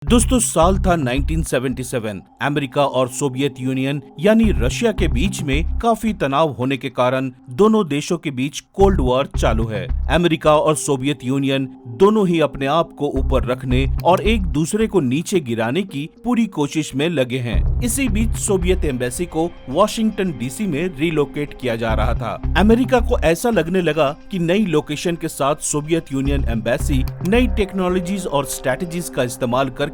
दोस्तों साल था 1977। अमेरिका और सोवियत यूनियन यानी रशिया के बीच में काफी तनाव होने के कारण दोनों देशों के बीच कोल्ड वॉर चालू है। अमेरिका और सोवियत यूनियन दोनों ही अपने आप को ऊपर रखने और एक दूसरे को नीचे गिराने की पूरी कोशिश में लगे हैं। इसी बीच सोवियत एम्बेसी को वॉशिंगटन डीसी में रिलोकेट किया जा रहा था। अमेरिका को ऐसा लगने लगा कि नई लोकेशन के साथ सोवियत यूनियन एम्बेसी नई टेक्नोलॉजीज और स्ट्रेटजीज का इस्तेमाल करके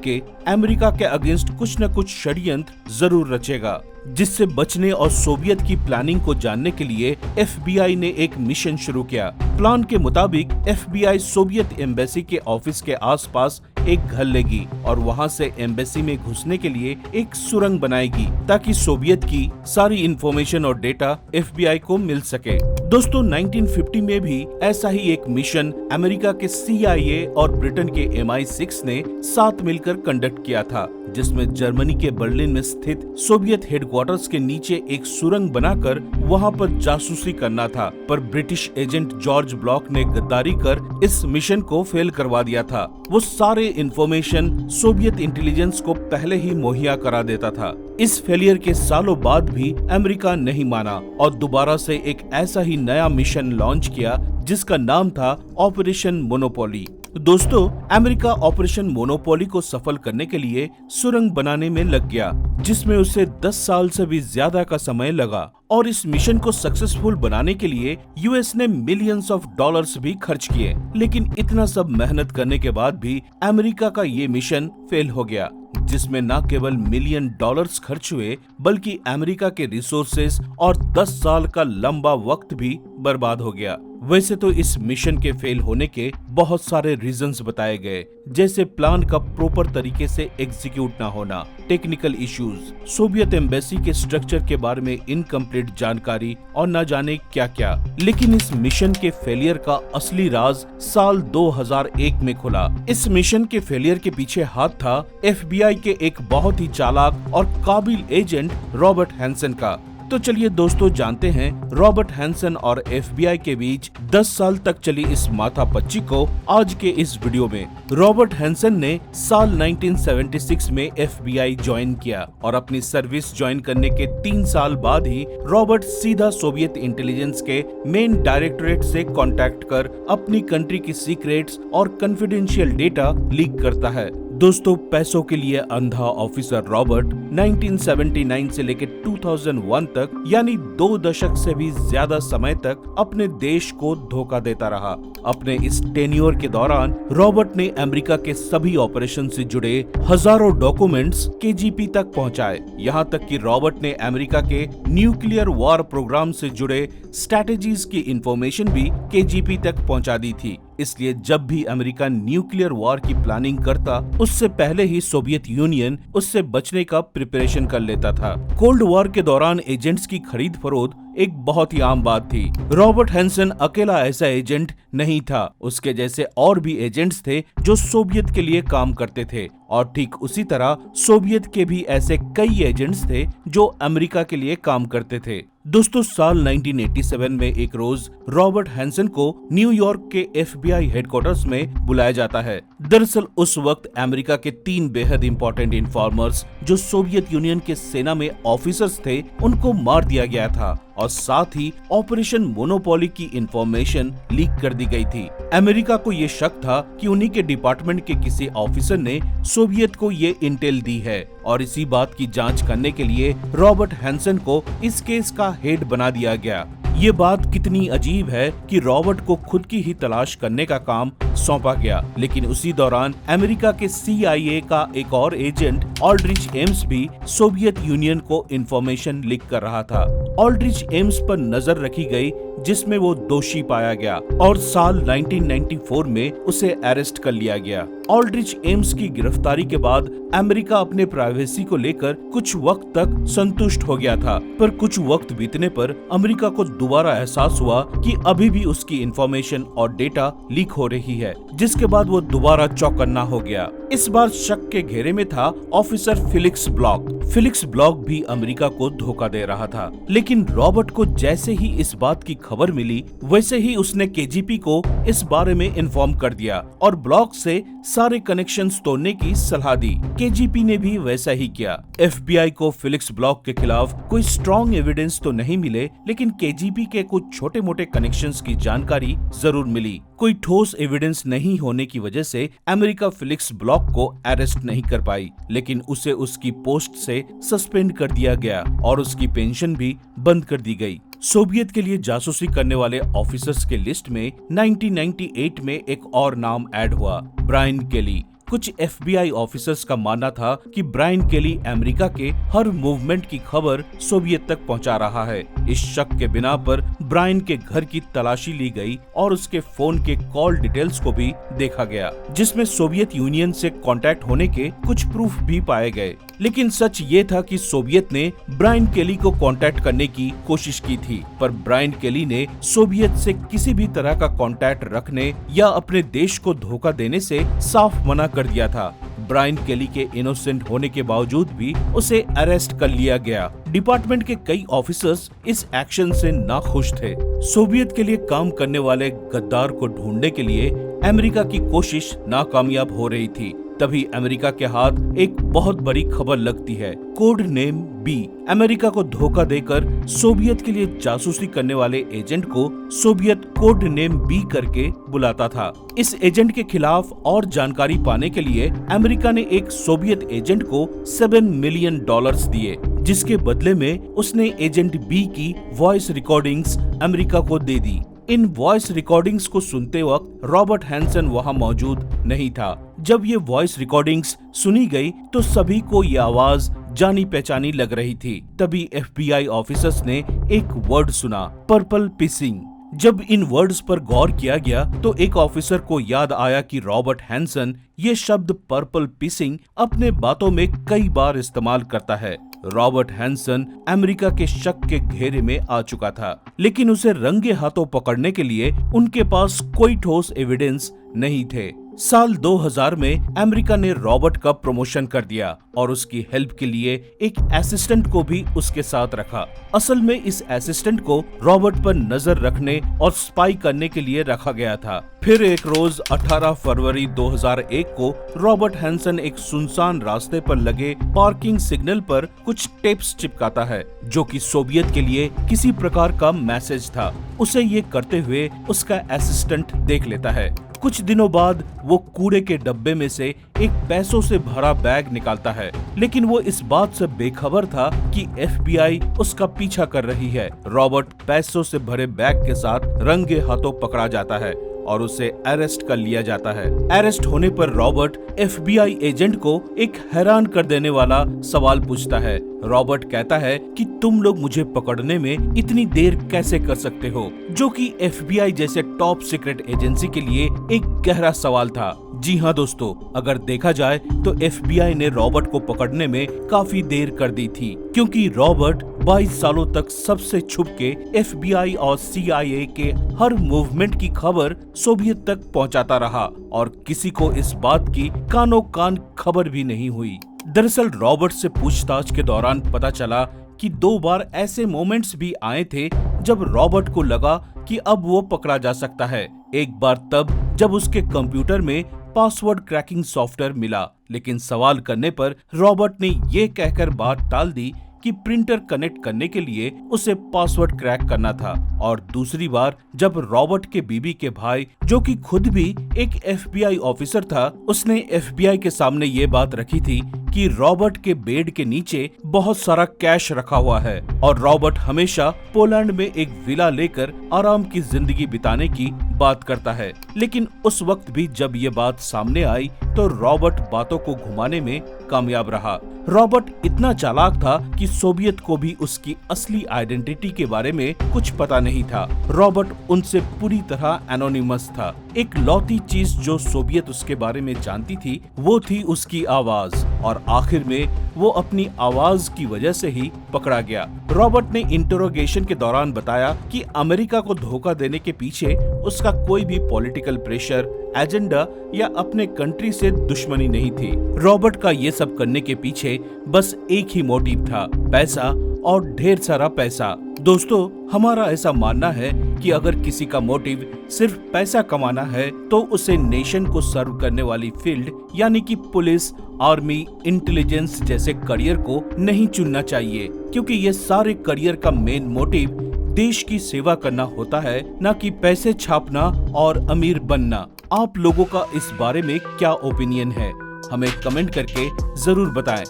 अमेरिका के अगेंस्ट कुछ न कुछ षड्यंत्र जरूर रचेगा, जिससे बचने और सोवियत की प्लानिंग को जानने के लिए एफबीआई ने एक मिशन शुरू किया। प्लान के मुताबिक एफबीआई सोवियत एम्बेसी के ऑफिस के आसपास एक घर लेगी और वहां से एम्बेसी में घुसने के लिए एक सुरंग बनाएगी ताकि सोवियत की सारी इंफॉर्मेशन और डेटा एफबीआई को मिल सके। दोस्तों 1950 में भी ऐसा ही एक मिशन अमेरिका के CIA और ब्रिटेन के MI6 ने साथ मिलकर कंडक्ट किया था, जिसमें जर्मनी के बर्लिन में स्थित सोवियत हेडक्वार्टर्स के नीचे एक सुरंग बनाकर वहां पर जासूसी करना था। पर ब्रिटिश एजेंट जॉर्ज ब्लॉक ने गद्दारी कर इस मिशन को फेल करवा दिया था। वो सारे इंफॉर्मेशन सोवियत इंटेलिजेंस को पहले ही मुहैया करा देता था। इस फेलियर के सालों बाद भी अमेरिका नहीं माना और दोबारा से एक ऐसा ही नया मिशन लॉन्च किया जिसका नाम था ऑपरेशन मोनोपोली। दोस्तों अमेरिका ऑपरेशन मोनोपोली को सफल करने के लिए सुरंग बनाने में लग गया, जिसमें उसे 10 साल से भी ज्यादा का समय लगा और इस मिशन को सक्सेसफुल बनाने के लिए यूएस ने मिलियंस ऑफ डॉलर्स भी खर्च किए। लेकिन इतना सब मेहनत करने के बाद भी अमेरिका का ये मिशन फेल हो गया, जिसमें न केवल मिलियन डॉलर्स खर्च हुए बल्कि अमेरिका के रिसोर्सेस और 10 साल का लंबा वक्त भी बर्बाद हो गया। वैसे तो इस मिशन के फेल होने के बहुत सारे रीजंस बताए गए, जैसे प्लान का प्रॉपर तरीके से एग्जीक्यूट ना होना, टेक्निकल इश्यूज, सोवियत एम्बेसी के स्ट्रक्चर के बारे में इनकम्प्लीट जानकारी और न जाने क्या क्या। लेकिन इस मिशन के फेलियर का असली राज साल 2001 में खुला। इस मिशन के फेलियर के पीछे हाथ था एफबीआई के एक बहुत ही चालाक और काबिल एजेंट रॉबर्ट हैंसन का। तो चलिए दोस्तों जानते हैं रॉबर्ट हैंसन और एफबीआई के बीच 10 साल तक चली इस माथापच्ची को आज के इस वीडियो में। रॉबर्ट हैंसन ने साल 1976 में एफबीआई ज्वाइन किया और अपनी सर्विस ज्वाइन करने के 3 साल बाद ही रॉबर्ट सीधा सोवियत इंटेलिजेंस के मेन डायरेक्टोरेट से कांटेक्ट कर अपनी कंट्री की सीक्रेट्स और कॉन्फिडेंशियल डेटा लीक करता है। दोस्तों पैसों के लिए अंधा ऑफिसर रॉबर्ट 1979 से लेकर 2001 तक यानी 2 दशक से भी ज्यादा समय तक अपने देश को धोखा देता रहा। अपने इस टेन्योर के दौरान रॉबर्ट ने अमेरिका के सभी ऑपरेशन से जुड़े हजारों डॉक्यूमेंट्स केजीपी तक पहुंचाए। यहां तक कि रॉबर्ट ने अमेरिका के न्यूक्लियर वॉर प्रोग्राम से जुड़े स्ट्रैटेजीज की इंफॉर्मेशन भी केजीपी तक पहुंचा दी थी। इसलिए जब भी अमेरिका न्यूक्लियर वॉर की प्लानिंग करता, उससे पहले ही सोवियत यूनियन उससे बचने का प्रिपरेशन कर लेता था। कोल्ड वॉर के दौरान एजेंट्स की खरीद फरोख्त एक बहुत ही आम बात थी। रॉबर्ट हैंसन अकेला ऐसा एजेंट नहीं था, उसके जैसे और भी एजेंट्स थे जो सोवियत के लिए काम करते थे और ठीक उसी तरह सोवियत के भी ऐसे कई एजेंट्स थे जो अमेरिका के लिए काम करते थे। दोस्तों साल 1987 में एक रोज रॉबर्ट हैंसन को न्यूयॉर्क के एफबीआई हेडक्वार्टर्स में बुलाया जाता है। दरअसल उस वक्त अमेरिका के 3 बेहद इंपॉर्टेंट इन्फॉर्मर्स जो सोवियत यूनियन के सेना में ऑफिसर्स थे, उनको मार दिया गया था और साथ ही ऑपरेशन मोनोपोली की इंफॉर्मेशन लीक कर दी गई थी। अमेरिका को ये शक था कि उन्हीं के डिपार्टमेंट के किसी ऑफिसर ने सोवियत को ये इंटेल दी है और इसी बात की जांच करने के लिए रॉबर्ट हैंसन को इस केस का हेड बना दिया गया। ये बात कितनी अजीब है कि रॉबर्ट को खुद की ही तलाश करने का काम सौंपा गया, लेकिन उसी दौरान अमेरिका के CIA का एक और एजेंट ऑल्ड्रिच एम्स भी सोवियत यूनियन को इंफॉर्मेशन लीक कर रहा था। ऑल्ड्रिच एम्स पर नजर रखी गई, जिसमें वो दोषी पाया गया और साल 1994 में उसे अरेस्ट कर लिया गया। ऑल्ड्रिच एम्स की गिरफ्तारी के बाद अमेरिका अपने प्राइवेसी को लेकर कुछ वक्त तक संतुष्ट हो गया था, पर कुछ वक्त बीतने पर अमेरिका को दोबारा एहसास हुआ कि अभी भी उसकी इंफॉर्मेशन और डेटा लीक हो रही है, जिसके बाद वो दोबारा चौकन्ना हो गया। इस बार शक के घेरे में था officer Felix block. Felix block भी अमेरिका को धोखा दे रहा था, लेकिन रॉबर्ट को जैसे ही इस बात की खबर मिली वैसे ही उसने केजीपी को इस बारे में इन्फॉर्म कर दिया और ब्लॉक से सारे कनेक्शंस तोड़ने की सलाह दी। केजीपी ने भी वैसा ही किया। एफबीआई को फेलिक्स ब्लॉक के खिलाफ कोई स्ट्रॉन्ग एविडेंस तो नहीं मिले, लेकिन केजीपी के कुछ छोटे मोटे कनेक्शंस की जानकारी जरूर मिली। कोई ठोस एविडेंस नहीं होने की वजह से अमेरिका फेलिक्स ब्लॉक को अरेस्ट नहीं कर पाई, लेकिन उसे उसकी पोस्ट से सस्पेंड कर दिया गया और उसकी पेंशन भी बंद कर दी गई। सोवियत के लिए जासूसी करने वाले ऑफिसर्स के लिस्ट में 1998 में एक और नाम ऐड हुआ, ब्रायन केली। कुछ एफबीआई ऑफिसर्स का मानना था कि ब्रायन केली अमेरिका के हर मूवमेंट की खबर सोवियत तक पहुंचा रहा है। इस शक के बिना पर ब्रायन के घर की तलाशी ली गई और उसके फोन के कॉल डिटेल्स को भी देखा गया, जिसमें सोवियत यूनियन से कांटेक्ट होने के कुछ प्रूफ भी पाए गए। लेकिन सच ये था कि सोवियत ने ब्रायन केली को कांटेक्ट करने की कोशिश की थी, पर ब्रायन केली ने सोवियत से किसी भी तरह का कांटेक्ट रखने या अपने देश को धोखा देने से साफ मना कर दिया था। ब्रायन केली के इनोसेंट होने के बावजूद भी उसे अरेस्ट कर लिया गया। डिपार्टमेंट के कई ऑफिसर्स इस एक्शन से नाखुश थे। सोवियत के लिए काम करने वाले गद्दार को ढूंढने के लिए अमेरिका की कोशिश नाकामयाब हो रही थी। तभी अमेरिका के हाथ एक बहुत बड़ी खबर लगती है। Code name B. अमेरिका को धोखा देकर सोवियत के लिए जासूसी करने वाले एजेंट को सोवियत कोड नेम बी करके बुलाता था। इस एजेंट के खिलाफ और जानकारी पाने के लिए अमेरिका ने एक सोवियत एजेंट को $7 मिलियन दिए, जिसके बदले में उसने एजेंट बी की वॉइस रिकॉर्डिंग्स अमेरिका को दे दी। इन वॉइस रिकॉर्डिंग्स को सुनते वक्त रॉबर्ट हैंसन वहां मौजूद नहीं था। जब ये वॉइस रिकॉर्डिंग्स सुनी गई तो सभी को ये आवाज जानी पहचानी लग रही थी। तभी एफबीआई ऑफिसर्स ने एक वर्ड सुना, पर्पल पिसिंग। जब इन वर्ड्स पर गौर किया गया तो एक ऑफिसर को याद आया कि रॉबर्ट हैंसन ये शब्द पर्पल पिसिंग अपने बातों में कई बार इस्तेमाल करता है। रॉबर्ट हैंसन अमेरिका के शक के घेरे में आ चुका था, लेकिन उसे रंगे हाथों पकड़ने के लिए उनके पास कोई ठोस एविडेंस नहीं थे। साल 2000 में अमेरिका ने रॉबर्ट का प्रमोशन कर दिया और उसकी हेल्प के लिए एक असिस्टेंट को भी उसके साथ रखा। असल में इस असिस्टेंट को रॉबर्ट पर नजर रखने और स्पाई करने के लिए रखा गया था। फिर एक रोज 18 फरवरी 2001 को रॉबर्ट हैंसन एक सुनसान रास्ते पर लगे पार्किंग सिग्नल पर कुछ टेप्स चिपकाता है, जो कि सोवियत के लिए किसी प्रकार का मैसेज था। उसे ये करते हुए उसका असिस्टेंट देख लेता है। कुछ दिनों बाद वो कूड़े के डब्बे में से एक पैसों से भरा बैग निकालता है, लेकिन वो इस बात से बेखबर था कि एफबीआई उसका पीछा कर रही है। रॉबर्ट पैसों से भरे बैग के साथ रंगे हाथों पकड़ा जाता है और उसे अरेस्ट कर लिया जाता है। अरेस्ट होने पर रॉबर्ट एफबीआई एजेंट को एक हैरान कर देने वाला सवाल पूछता है। रॉबर्ट कहता है कि तुम लोग मुझे पकड़ने में इतनी देर कैसे कर सकते हो, जो कि एफबीआई जैसे टॉप सीक्रेट एजेंसी के लिए एक गहरा सवाल था। जी हाँ दोस्तों, अगर देखा जाए तो एफबीआई ने रॉबर्ट को पकड़ने में काफी देर कर दी थी, क्योंकि रॉबर्ट 22 सालों तक सबसे छुप के एफबीआई और सीआईए के हर मूवमेंट की खबर सोवियत तक पहुंचाता रहा और किसी को इस बात की कानों कान खबर भी नहीं हुई। दरअसल रॉबर्ट से पूछताछ के दौरान पता चला कि 2 बार ऐसे मोमेंट्स भी आए थे जब रॉबर्ट को लगा कि अब वो पकड़ा जा सकता है। एक बार तब जब उसके कंप्यूटर में पासवर्ड क्रैकिंग सॉफ्टवेयर मिला, लेकिन सवाल करने पर रॉबर्ट ने ये कहकर बात टाल दी कि प्रिंटर कनेक्ट करने के लिए उसे पासवर्ड क्रैक करना था। और दूसरी बार जब रॉबर्ट के बीबी के भाई, जो कि खुद भी एक एफबीआई ऑफिसर था, उसने एफबीआई के सामने ये बात रखी थी कि रॉबर्ट के बेड के नीचे बहुत सारा कैश रखा हुआ है और रॉबर्ट हमेशा पोलैंड में एक विला लेकर आराम की जिंदगी बिताने की बात करता है। लेकिन उस वक्त भी जब ये बात सामने आई तो रॉबर्ट बातों को घुमाने में कामयाब रहा। रॉबर्ट इतना चालाक था कि सोवियत को भी उसकी असली आइडेंटिटी के बारे में कुछ पता नहीं था। रॉबर्ट उनसे पूरी तरह एनोनिमस था। एक लौती चीज जो सोवियत उसके बारे में जानती थी वो थी उसकी आवाज, और आखिर में वो अपनी आवाज की वजह से ही पकड़ा गया। रॉबर्ट ने इंटरोगेशन के दौरान बताया कि अमेरिका को धोखा देने के पीछे उसका कोई भी पॉलिटिकल प्रेशर, एजेंडा या अपने कंट्री से दुश्मनी नहीं थी। रॉबर्ट का ये सब करने के पीछे बस एक ही मोटिव था, पैसा और ढेर सारा पैसा। दोस्तों, हमारा ऐसा मानना है कि अगर किसी का मोटिव सिर्फ पैसा कमाना है तो उसे नेशन को सर्व करने वाली फील्ड यानी कि पुलिस, आर्मी, इंटेलिजेंस जैसे करियर को नहीं चुनना चाहिए, क्योंकि ये सारे करियर का मेन मोटिव देश की सेवा करना होता है, न कि पैसे छापना और अमीर बनना। आप लोगों का इस बारे में क्या ओपिनियन है, हमें कमेंट करके जरूर बताएं।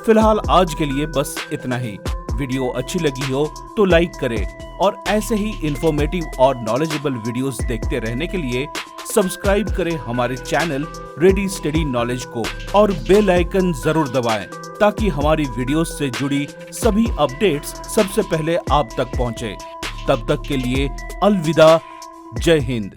फिलहाल आज के लिए बस इतना ही। वीडियो अच्छी लगी हो तो लाइक करें और ऐसे ही इंफॉर्मेटिव और नॉलेजेबल वीडियोस देखते रहने के लिए सब्सक्राइब करें हमारे चैनल रेडी स्टडी नॉलेज को और बेल आइकन जरूर दबाएं ताकि हमारी वीडियोस से जुड़ी सभी अपडेट्स सबसे पहले आप तक पहुंचे। तब तक के लिए अलविदा, जय हिंद।